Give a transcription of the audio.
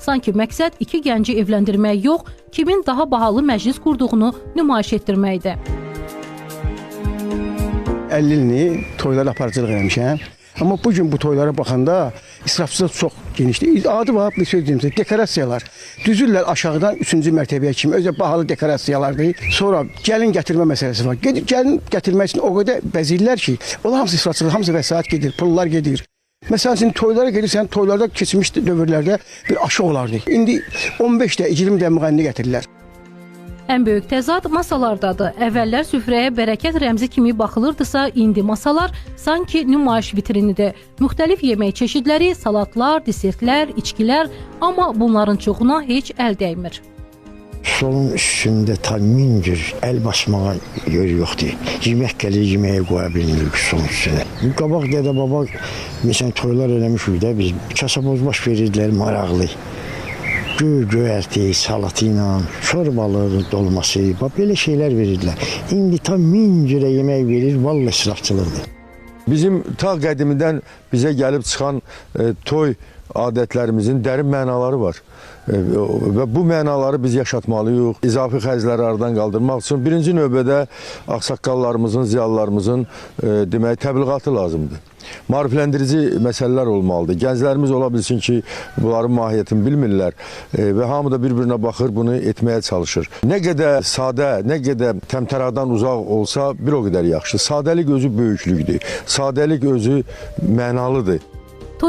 Sanki məqsəd iki gənci evləndirmək yox, kimin daha bahalı məclis qurduğunu nümayiş etdirməkdir. 50 ilini toylara aparıcılıq eləmişəm. Amma bugün bu toylara baxanda israfçılıq çox genişdir. Adı var, bir söz deyim sizə, dekorasiyalar. Düzürlər aşağıdan 3-cü mərtəbəyə kimi, özü bahalı dekorasiyalardır. Sonra gəlin gətirmə məsələsi var. Gəlin gətirmək üçün o qədər bəzirlər ki, onlar hamısı israfçılıq, hamısı vəsait gedir, pullar gedir. Məsələn, şimdi toylara gedirsən, toylarda keçmiş dövrlərdə bir aşı olardı. İndi 15 də, 20 də müğənni gətirirlər. Ən böyük təzad masalardadır. Əvvəllər süfrəyə bərəkət rəmzi kimi baxılırdısa, indi masalar sanki nümayiş vitrinidir. Müxtəlif yemək çeşidləri, salatlar, desertlər, içkilər, amma bunların çoxuna heç əl dəymir. Stolun üstündə tam min cür əl basmağa yer yoxdur. Yemək gəlir, yeməyə qoya bilmirik stolun üstünə. Qabaq dədə baba, məsələn, toylar eləmişik də, biz kasaboz baş verirdilər, maraqlı. Göyərti, salatı ilə, çorbalı, dolması, belə şeylər verirdilər. İndi tam min cürə yemək verir, vallahi israfçılıqdır. Bizim ta qədimidən bizə gəlib çıxan toy adətlərimizin dərin mənaları var. Və bu mənaları biz yaşatmalıyıq. İzafi xərcləri aradan qaldırmaq üçün birinci növbədə ağsaqqallarımızın, ziyalılarımızın demək, təbliğatı lazımdır. Maarifləndirici məsələlər olmalıdır. Gənclərimiz ola bilsin ki, bunların mahiyyətini bilmirlər və hamı da bir-birinə baxır, bunu etməyə çalışır. Nə qədər sadə, nə qədər təmtəradan uzaq olsa, bir o qədər yaxşı. Sadəlik özü böyüklükdür, sadəlik özü mənalıdır.